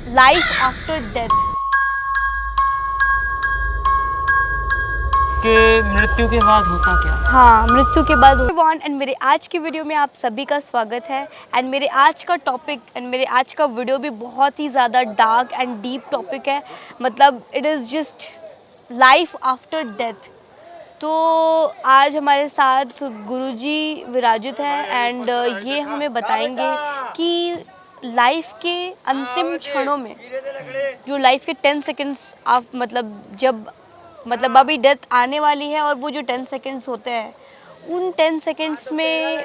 Life after death कि मृत्यु के बाद होता क्या है। हाँ, मृत्यु के बाद एंड मेरे आज की वीडियो में आप सभी का स्वागत है। एंड मेरे आज का टॉपिक एंड मेरे आज का वीडियो भी बहुत ही ज़्यादा डार्क एंड डीप टॉपिक है। मतलब it is just life after death. तो आज हमारे साथ गुरुजी विराजित हैं एंड ये हमें बताएंगे कि लाइफ के अंतिम क्षणों में जो लाइफ के 10 सेकंड्स आप मतलब अभी डेथ आने वाली है और वो जो 10 सेकंड्स होते हैं उन 10 सेकंड्स में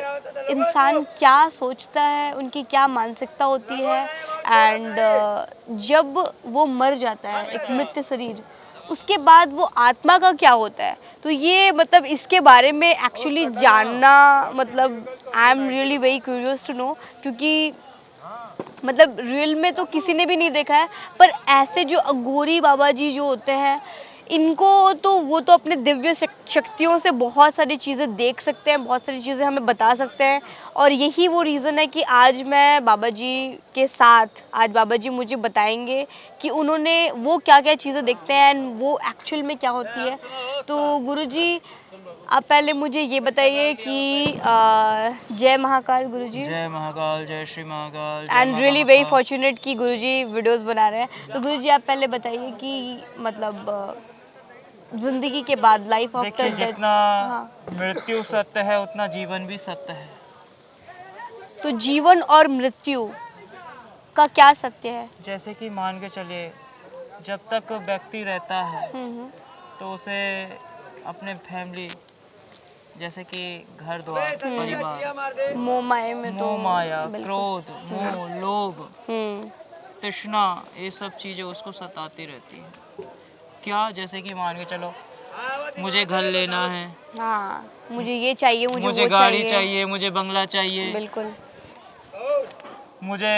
इंसान क्या सोचता है, उनकी क्या मानसिकता होती है एंड जब वो मर जाता है एक मृत शरीर, उसके बाद वो आत्मा का क्या होता है। तो ये मतलब इसके बारे में एक्चुअली जानना मतलब I am really very curious to know, क्योंकि मतलब रियल में तो किसी ने भी नहीं देखा है, पर ऐसे जो अघोरी बाबा जी जो होते हैं इनको तो वो तो अपने दिव्य शक्तियों से बहुत सारी चीज़ें देख सकते हैं, बहुत सारी चीज़ें हमें बता सकते हैं। और यही वो रीज़न है कि आज मैं बाबा जी के साथ आज बाबा जी मुझे बताएंगे कि उन्होंने वो क्या क्या चीज़ें देखते हैं एंड वो एक्चुअल में क्या होती है। तो गुरुजी आप पहले मुझे ये बताइए कि जय महाकाल गुरुजी। जय महाकाल, जय श्री महाकाल। आई एम रियली वेरी फॉर्चुनेट कि गुरुजी वीडियोस बना रहे हैं। तो गुरुजी आप पहले बताइए कि मतलब जिंदगी के बाद लाइफ आफ्टर डेथ। जितना हाँ, मृत्यु सत्य है उतना जीवन भी सत्य है। तो जीवन और मृत्यु का क्या सत्य है। जैसे कि मान के चलिए, जब तक व्यक्ति रहता है हम्म, तो उसे अपने फैमिली जैसे कि घर द्वार, परिवार, मोह माया में तो मोह माया, बिल्कुल। क्रोध, मोह, लोभ, हम्म, तृष्णा, ये सब चीज़ें उसको सताती रहती हैं। क्या, जैसे कि मान के चलो, मुझे घर लेना है, हाँ, मुझे ये चाहिए, मुझे वो गाड़ी चाहिए, मुझे बंगला चाहिए, बिल्कुल। मुझे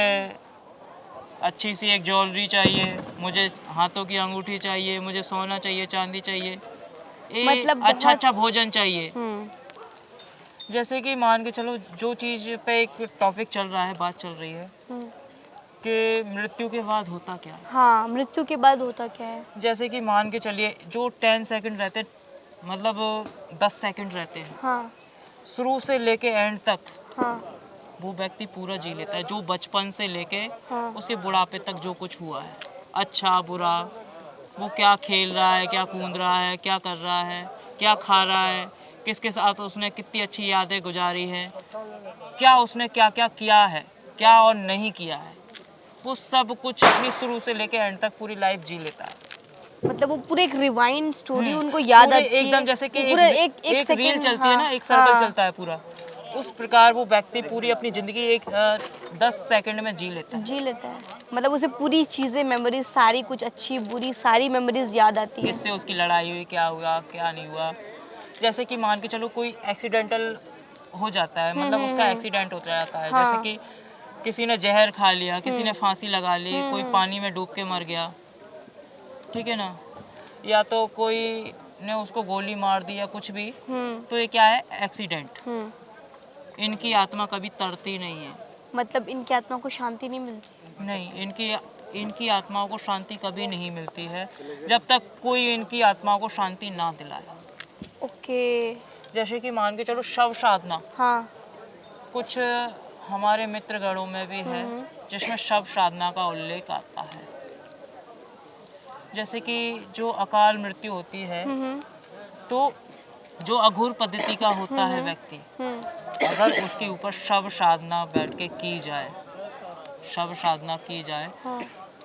अच्छी सी एक ज्वेलरी चाहिए, मुझे हाथों की अंगूठी चाहिए, मुझे सोना चाहिए, चांदी चाहिए, मतलब अच्छा बहुत अच्छा भोजन चाहिए। हम्म, जैसे कि मान के चलो, जो चीज़ पे एक टॉपिक चल रहा है, बात चल रही है हम्म। कि मृत्यु के बाद होता क्या है। हाँ, मृत्यु के बाद होता क्या है। जैसे कि मान के चलिए, जो 10 सेकंड रहते, मतलब 10 सेकंड रहते हैं, हाँ शुरू से लेके एंड तक हाँ वो व्यक्ति पूरा जी लेता है। जो बचपन से लेके हाँ उसके बुढ़ापे तक जो कुछ हुआ है, अच्छा बुरा, वो क्या खेल रहा है, क्या कूद रहा है, क्या कर रहा है, क्या खा रहा है, किसके साथ उसने कितनी अच्छी यादें गुजारी हैं, क्या उसने क्या क्या किया है, क्या और नहीं किया है, वो सब कुछ अपनी शुरू से लेके एंड तक पूरी लाइफ जी लेता है। मतलब वो पूरे एक रिवाइंड स्टोरी उनको याद पूरे आती है। एकदम जैसे कि वो पूरा एक रील सेकंड। चलती है हाँ ना, एक सर्कल हाँ। चलता है पूरा, उस प्रकार वो व्यक्ति पूरी अपनी जिंदगी 10 सेकंड में जी लेता है। जी लेता है, मतलब उसे पूरी चीज़ें मेमोरीज सारी कुछ अच्छी बुरी सारी मेमोरीज याद आती है। किससे उसकी लड़ाई हुई, क्या हुआ, क्या नहीं हुआ। जैसे कि मान के चलो, कोई एक्सीडेंटल हो जाता है, मतलब उसका एक्सीडेंट हो जाता है, जैसे हाँ। कि किसी ने जहर खा लिया, किसी ने फांसी लगा ली, कोई पानी में डूब के मर गया, ठीक है ना, या तो कोई ने उसको गोली मार दी या कुछ भी, तो ये क्या है, एक्सीडेंट। इनकी आत्मा कभी तरती नहीं है। मतलब इनकी आत्मा को शांति नहीं मिलती। नहीं, इनकी इनकी आत्माओं को शांति कभी नहीं मिलती है जब तक कोई इनकी आत्माओं को शांति ना दिलाए। ओके। जैसे कि मान के चलो, शव साधना, हाँ। कुछ हमारे मित्र गणों में भी है जिसमें शव साधना का उल्लेख आता है। जैसे कि जो अकाल मृत्यु होती है, तो जो अघोर पद्धति का होता है व्यक्ति, अगर उसके ऊपर शव साधना बैठ के की जाए, शव साधना की जाए, हाँ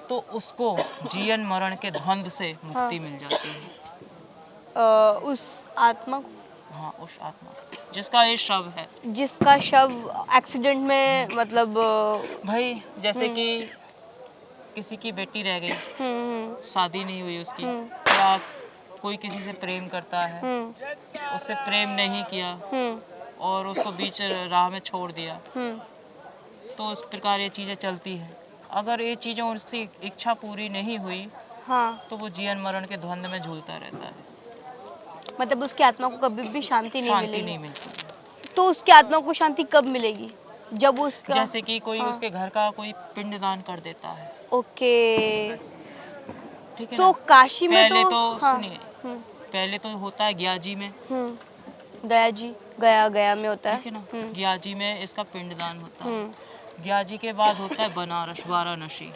तो उसको जीवन मरण के द्वंद से मुक्ति मिल जाती है। उस आत्मा को, हाँ, उस आत्मा जिसका ये शव है, जिसका शव एक्सीडेंट में मतलब भाई जैसे कि किसी की बेटी रह गई, शादी नहीं हुई उसकी, या कोई किसी से प्रेम करता है, उससे प्रेम नहीं किया और उसको बीच राह में छोड़ दिया, तो इस प्रकार ये चीज़ें चलती हैं। अगर ये चीज़ें उसकी इच्छा पूरी नहीं हुई, हाँ, तो वो जीवन मरण के द्वंद में झूलता रहता है, मतलब उसकी आत्मा को कभी भी शांति नहीं शांति मिलेगी। नहीं मिलती। तो उसकी आत्मा को शांति कब मिलेगी। जब उसका जैसे कि कोई हाँ। उसके घर का कोई पिंडदान कर देता है, ओके। ठीक है तो ना। काशी में पहले तो हाँ। सुनिए, पहले तो होता है ग्याजी में, गया जी, गया गया में होता है। ठीक है ना। ग्याजी में इसका पिंडदान होता है। हम्म। ग्याजी के बाद होता है बनारस, वाराणसी।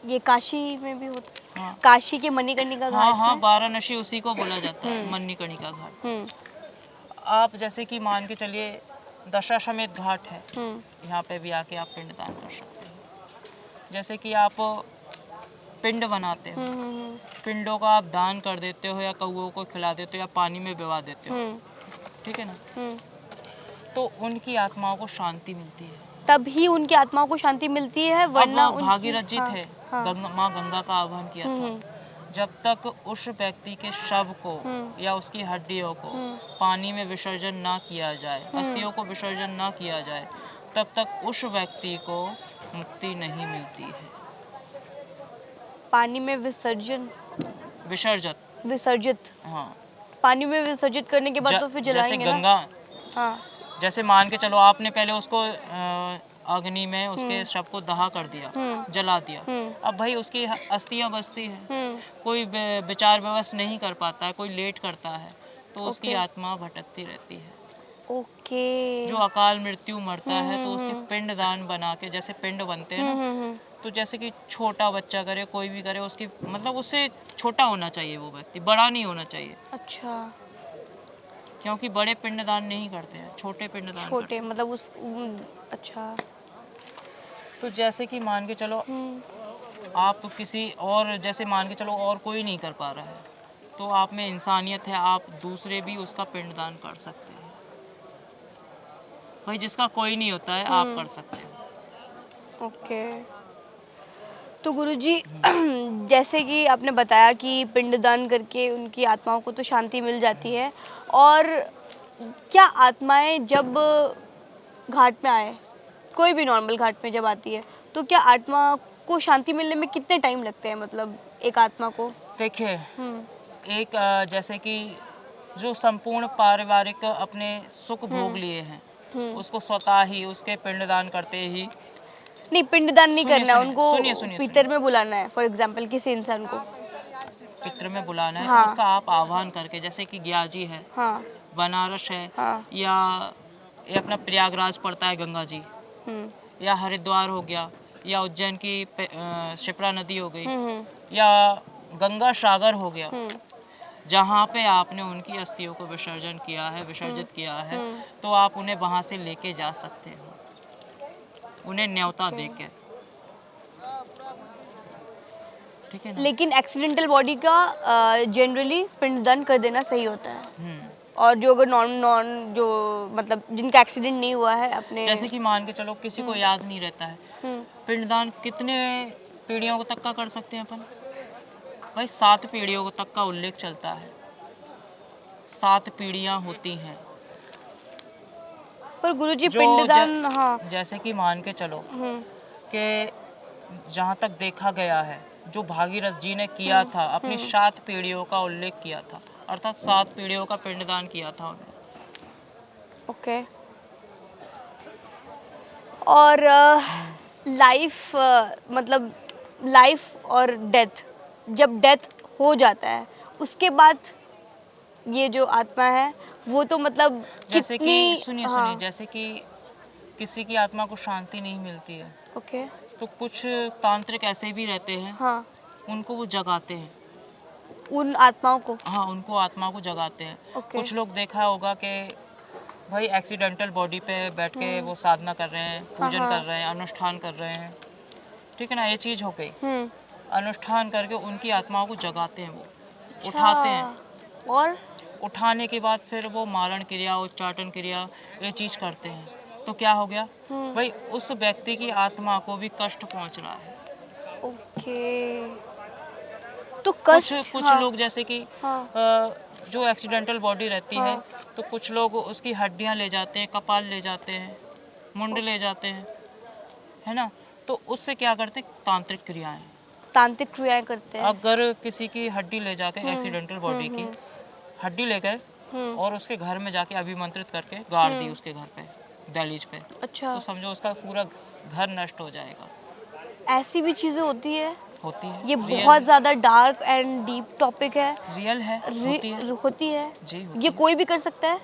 ये काशी में भी होता है, हाँ काशी के मणिकर्णिका हाँ घाट हाँ, में। वाराणसी उसी को बोला जाता है, हम्म। मणिकर्णिका घाट। हम्म। आप जैसे कि मान के चलिए दशाश्वमेध घाट है, हम्म। यहाँ पे भी आके आप पिंडदान कर सकते हैं। जैसे कि आप पिंड बनाते हो, हम्म। पिंडों का आप दान कर देते हो या कौओं को खिला देते हो या पानी में भिगा देते हो, हम्म। ठीक है ना। हम्म। तो उनकी आत्माओं को शांति मिलती है। तभी उनकी आत्माओं को शांति मिलती है, अब वरना वो उनकी भागीरथ जी हाँ। थे, हाँ। माँ गंगा का आह्वान किया था। हम्म। जब तक उस व्यक्ति के शव को हम्म। या उसकी हड्डियों को हम्म। पानी में विसर्जन ना किया जाए, हम्म। अस्थियों को विसर्जन ना किया जाए, तब तक उस व्यक्ति को मुक्ति नहीं मिलती है। पानी में विसर्जन, विसर्जित, विसर्जित, हाँ। पानी में विसर्जित करने के बाद तो फिर जैसे जलाएंगे ना। गंगा, हाँ। जैसे मान के चलो आपने पहले उसको अग्नि में उसके हम्म। शव को दहा कर दिया, हम्म। जला दिया। हम्म। अब भाई उसकी अस्थियां बचती हैं, हम्म। कोई विचार विवश नहीं कर पाता है, कोई लेट करता है, तो उसकी ओके। आत्मा भटकती रहती है। ओके। जो अकाल मृत्यु मरता है तो उसके हम्म। पिंडदान बना के, जैसे पिंड बनते हैं हम्म। ना, हम्म। तो जैसे कि छोटा बच्चा करे, कोई भी करे, उसकी मतलब उससे छोटा होना चाहिए वो व्यक्ति, बड़ा नहीं होना चाहिए। अच्छा। क्योंकि बड़े पिंडदान नहीं करते हैं, छोटे पिंडदान करते छोटे हैं। मतलब उस अच्छा। तो जैसे कि मान के चलो हम्म। आप किसी और, जैसे मान के चलो और कोई नहीं कर पा रहा है, तो आप में इंसानियत है, आप दूसरे भी उसका पिंडदान कर सकते हैं। भाई जिसका कोई नहीं होता है आप कर सकते हो। ओके। तो गुरुजी जैसे कि आपने बताया कि पिंडदान करके उनकी आत्माओं को तो शांति मिल जाती है, और क्या आत्माएं जब घाट में आए, कोई भी नॉर्मल घाट में जब आती है, तो क्या आत्मा को शांति मिलने में कितने टाइम लगते हैं, मतलब एक आत्मा को? देखिए, हम्म। एक जैसे कि जो संपूर्ण पारिवारिक अपने सुख भोग लिए हैं, उसको स्वतः ही उसके पिंडदान करते ही। नहीं, पिंडदान नहीं सुनिए करना है सुनिए उनको, सुनिए सुनिए पितर सुनिए, में बुलाना है, फॉर एग्जाम्पल किसी इंसान को। पितृ में बुलाना है तो हाँ। उसका आप आह्वान करके, जैसे कि ग्याजी है, हाँ। बनारस है, हाँ। या ये अपना प्रयागराज पड़ता है गंगा जी, हम्म। या हरिद्वार हो गया, या उज्जैन की शिप्रा नदी हो गई, हम्म। या गंगा सागर हो गया, हम्म। जहाँ पे आपने उनकी अस्थियों को विसर्जन किया है, विसर्जित किया है, तो आप उन्हें वहाँ से लेके जा सकते हो, उन्हें न्योता देके, ठीक है ना। लेकिन एक्सीडेंटल बॉडी का जनरली पिंडदान कर देना सही होता है, हम्म। और जो अगर नॉन नॉन जो मतलब जिनका एक्सीडेंट नहीं हुआ है अपने। जैसे कि मान के चलो किसी को याद नहीं रहता है, हम्म। पिंडदान कितने पीढ़ियों तक का कर सकते हैं अपन? भाई 7 पीढ़ियों तक का उल्लेख चलता है, 7 पीढ़ियां होती हैं। पर गुरुजी जो पिंडदान हाँ। जैसे कि मान के चलो हम्म। कि जहाँ तक देखा गया है, जो भागीरथ जी ने किया था, अपनी 7 पीढ़ियों का उल्लेख किया था, अर्थात 7 पीढ़ियों का पिंडदान किया था उन्होंने। ओके। और लाइफ मतलब लाइफ और डेथ, जब डेथ हो जाता है उसके बाद ये जो आत्मा है वो तो मतलब जैसे कि कितनी सुनिए सुनिए, हाँ। जैसे कि किसी की आत्मा को शांति नहीं मिलती है, ओके। तो कुछ तांत्रिक ऐसे भी रहते हैं, हाँ। उनको वो जगाते हैं। उन आत्माओं को। हाँ, उनको आत्मा को जगाते हैं। ओके। कुछ लोग देखा होगा कि भाई एक्सीडेंटल बॉडी पे बैठ के वो साधना कर रहे हैं, पूजन हाँ। कर रहे हैं, अनुष्ठान कर रहे हैं, ठीक है ना। ये चीज़ हो गई, अनुष्ठान करके उनकी आत्माओं को जगाते हैं, वो उठाते हैं। अच्छा। और उठाने के बाद फिर वो मारण क्रिया, उच्चाटन क्रिया, ये चीज़ करते हैं। तो क्या हो गया भाई, उस व्यक्ति की आत्मा को भी कष्ट पहुंच रहा है। ओके। तो कुछ कष्ट कुछ हाँ। लोग जैसे कि हाँ। जो एक्सीडेंटल बॉडी रहती है, हाँ। तो कुछ लोग उसकी हड्डियां ले जाते हैं, कपाल ले जाते हैं, मुंड ले जाते हैं, है ना। तो उससे क्या करते हैं, तांत्रिक क्रियाएं। तांत्रिक क्रियाएं करते हैं। अगर किसी की हड्डी ले जाके, एक्सीडेंटल बॉडी की हड्डी ले गए और उसके घर में जाके अभिमंत्रित करके गाड़ दी उसके घर पे, दहलीज पे, अच्छा, तो समझो उसका पूरा घर नष्ट हो जाएगा। ऐसी भी चीजें होती है? होती है, ये रियल बहुत है, ज्यादा डार्क एंड डीप टॉपिक है। रियल है, होती है होती है? जी, ये होती है। कोई भी कर सकता है?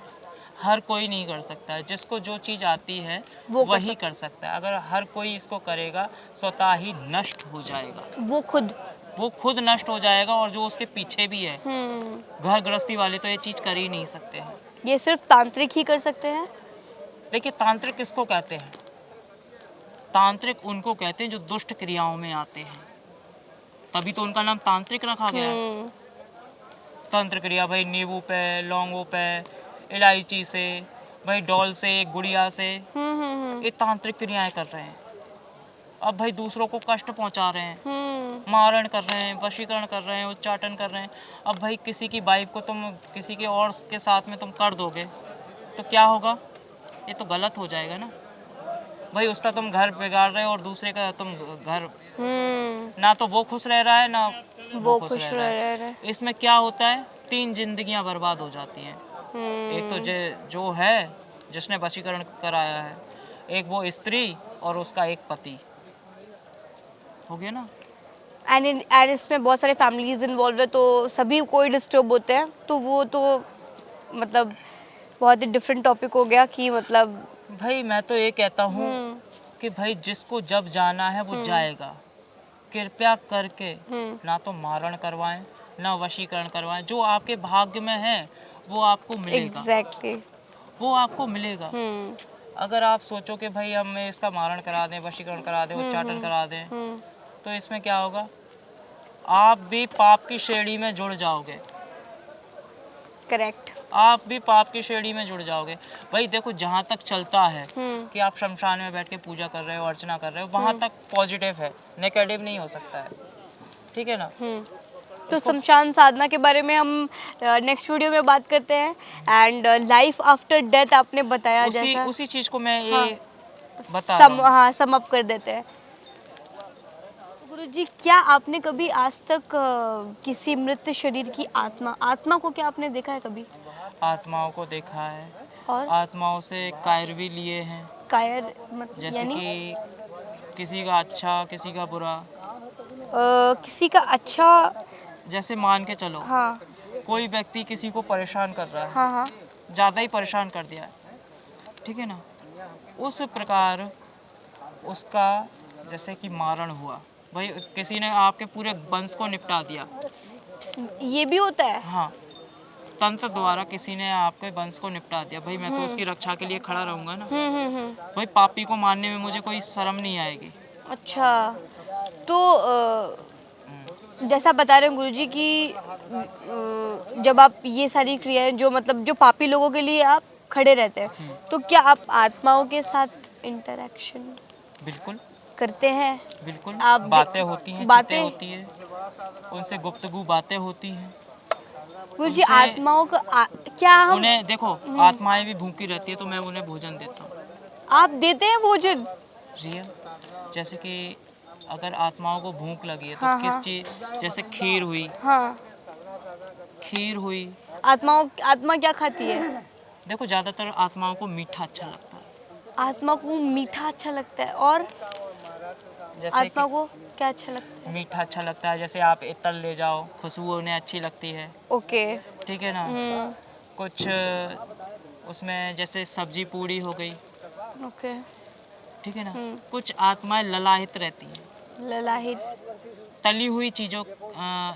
हर कोई नहीं कर सकता है, जिसको जो चीज़ आती है वो कर वही कर सकता है। अगर हर कोई इसको करेगा स्वतः ही नष्ट हो जाएगा, वो खुद। वो खुद नष्ट हो जाएगा, और जो उसके पीछे भी है, हम्म। घर गृहस्थी वाले तो ये चीज़ कर ही नहीं सकते हैं। ये सिर्फ तांत्रिक ही कर सकते हैं? देखिए, तांत्रिक किसको कहते हैं? तांत्रिक उनको कहते हैं जो दुष्ट क्रियाओं में आते हैं, तभी तो उनका नाम तांत्रिक रखा गया है। हम्म। तंत्र क्रिया भाई नींबू पे, लौंगों पे, इलायची से, भाई डॉल से, गुड़िया से, ये तांत्रिक क्रियाएं कर रहे हैं। अब भाई दूसरों को कष्ट पहुंचा रहे हैं, मारण कर रहे हैं, वशीकरण कर रहे हैं, उच्चाटन कर रहे हैं। अब भाई किसी की वाइफ को तुम किसी के और के साथ में तुम कर दोगे तो क्या होगा? ये तो गलत हो जाएगा ना भाई। उसका तुम घर बिगाड़ रहे हो और दूसरे का तुम घर, ना तो वो खुश रह रहा है ना वो खुश रह रहा है। इसमें क्या होता है, 3 जिंदगियां बर्बाद हो जाती हैं। एक तो जो है जिसने वशीकरण कराया है, एक वो स्त्री, और उसका एक पति, हो गया ना। एंड इसमें बहुत सारे फैमिलीज इन्वॉल्व है, तो सभी कोई डिस्टर्ब होते हैं, तो वो तो मतलब बहुत ही डिफरेंट टॉपिक हो गया कि मतलब। भाई मैं तो ये कहता हूँ कि भाई जिसको जब जाना है वो जाएगा। कृपया करके ना तो मारण करवाएं, ना वशीकरण करवाएं। जो आपके भाग्य में है वो आपको मिलेगा। एग्जैक्टली। वो आपको मिलेगा। अगर आप सोचो कि भाई हम इसका मारण करा दें, वशीकरण करा दें, उच्चाटन करा दें, तो इसमें क्या होगा? आप भी पाप की श्रेणी में जुड़ जाओगे। करेक्ट। आप भी पाप की श्रेणी में जुड़ जाओगे। भाई देखो, जहाँ तक चलता है कि आप शमशान में बैठ के पूजा कर रहे हो, अर्चना कर रहे हो, वहाँ तक पॉजिटिव है, नेगेटिव नहीं हो सकता है। ठीक है ना? तो शमशान साधना के बारे में हम नेक्स्ट वीडियो में बात करते हैं। एंड लाइफ आफ्टर डेथ आपने बताया, जैसा उसी चीज को मैं हाँ, ये बता रहा हूँ। हाँ, सम अप कर देते हैं। गुरुजी, क्या आपने कभी आज तक किसी मृत शरीर की आत्मा को क्या आपने देखा है कभी? आत्माओं को देखा है, और आत्माओं से कायर भी लिए हैं। कायर मतलब जैसे यानी कि किसी का अच्छा, किसी का बुरा। किसी का अच्छा? जैसे मान के चलो, हाँ कोई व्यक्ति किसी को परेशान कर रहा है, हाँ हाँ। ज़्यादा ही परेशान कर दिया है, ठीक है ना? उस प्रकार उसका जैसे कि मारण हुआ, भाई किसी ने आपके पूरे वंश को निपटा दिया। ये भी होता है? हाँ, तंत्र द्वारा किसी ने आपके वंश को निपटा दिया, भाई मैं तो उसकी रक्षा के लिए खड़ा रहूंगा ना। भाई पापी को मारने में मुझे कोई शर्म नहीं आएगी। अच्छा, तो जैसा बता रहे हैं गुरुजी कि जब आप ये सारी क्रियाएं जो मतलब जो पापी लोगों के लिए आप खड़े रहते हैं, तो क्या आप आत्माओं के साथ इंटरेक्शन बिल्कुल करते हैं? बिल्कुल, आप बातें होती हैं, बातें चीतें होती है, उनसे गुफ्तगू बातें होती हैं। गुरुजी, उनसे आत्माओं का क्या हम उन्हें देखो, आत्माएं भी भूखी रहती है तो मैं उन्हें भोजन देता हूँ। आप देते हैं भोजन? रियल, जैसे कि अगर आत्माओं को भूख लगी है तो हाँ किस हाँ चीज, जैसे खीर हुई, हाँ। खीर हुई। आत्मा क्या खाती है? देखो, ज्यादातर आत्माओं को मीठा अच्छा लगता है। आत्मा को मीठा अच्छा लगता है, और जैसे आत्मा कि को क्या अच्छा लगता है? मीठा अच्छा लगता है, जैसे आप इत्र ले जाओ, खुशबू उन्हें अच्छी लगती है, ओके। ठीक है ना? कुछ उसमें जैसे सब्जी पूड़ी हो गई, ओके। ठीक है ना? कुछ आत्माएं ललाहित रहती हैं ललाहित। तली हुई चीजों,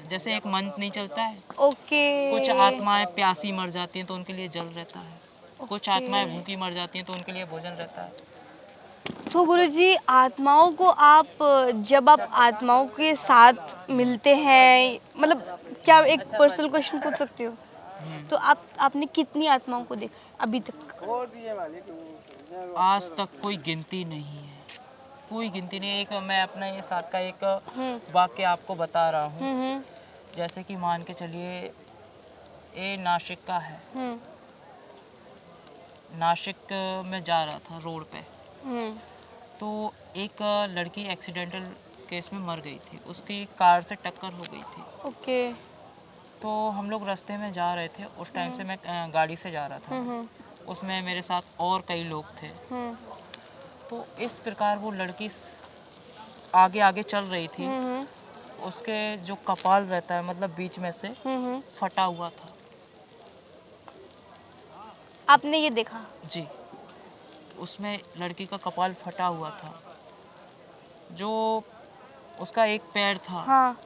जैसे एक मंत्र नहीं चलता है, ओके। कुछ आत्माएं प्यासी मर जाती हैं तो उनके लिए जल रहता है, कुछ ओके। आत्माएं भूखी मर जाती हैं तो उनके लिए भोजन रहता है। तो गुरुजी, आत्माओं को आप जब आप आत्माओं के साथ मिलते हैं, मतलब क्या एक पर्सनल क्वेश्चन पूछ सकती हो? तो आपने कितनी आत्माओं को देखा अभी तक? आज तक कोई गिनती नहीं है, कोई गिनती नहीं। एक मैं अपना ये साथ का एक वाक्य आपको बता रहा हूँ। जैसे कि मान के चलिए, ये नासिक का है। नासिक में जा रहा था रोड पे, तो एक लड़की एक्सीडेंटल केस में मर गई थी, उसकी कार से टक्कर हो गई थी। ओके। तो हम लोग रास्ते में जा रहे थे, उस टाइम से मैं गाड़ी से जा रहा था। उसमें मेरे साथ और कई लोग थे। तो इस प्रकार वो लड़की आगे आगे चल रही थी। उसके जो कपाल रहता है मतलब बीच में से फटा हुआ था। आपने ये देखा? जी, उसमें लड़की का कपाल फटा हुआ था। जो उसका एक पैर था, हाँ।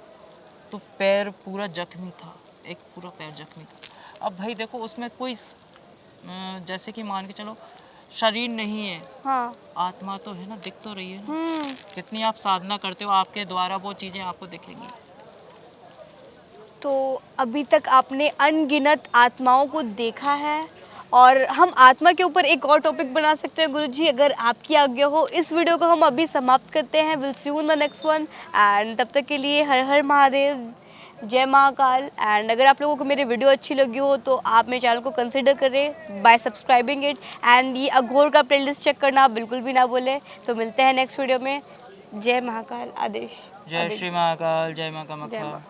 तो पैर पूरा जख्मी था, एक पूरा पैर जख्मी था। अब भाई देखो उसमें कोई जैसे कि मान के चलो शरीर नहीं है, हाँ। आत्मा तो है ना, दिख तो रही है ना। जितनी आप साधना करते हो आपके द्वारा वो चीज़ें आपको दिखेंगी। तो अभी तक आपने अनगिनत आत्माओं को देखा है, और हम आत्मा के ऊपर एक और टॉपिक बना सकते हैं गुरुजी, अगर आपकी आज्ञा हो। इस वीडियो को हम अभी समाप्त करते हैं। Will see you in the next one, and तब तक के लिए हर हर महादेव, जय महाकाल। एंड अगर आप लोगों को मेरी वीडियो अच्छी लगी हो तो आप मेरे चैनल को कंसिडर करें बाय सब्सक्राइबिंग इट, एंड ये अघोर का प्लेलिस्ट चेक करना आप बिल्कुल भी ना भूलें। तो मिलते हैं नेक्स्ट वीडियो में। जय महाकाल। आदेश। जय श्री महाकाल, जय माँ जय कामाख्या। माँ।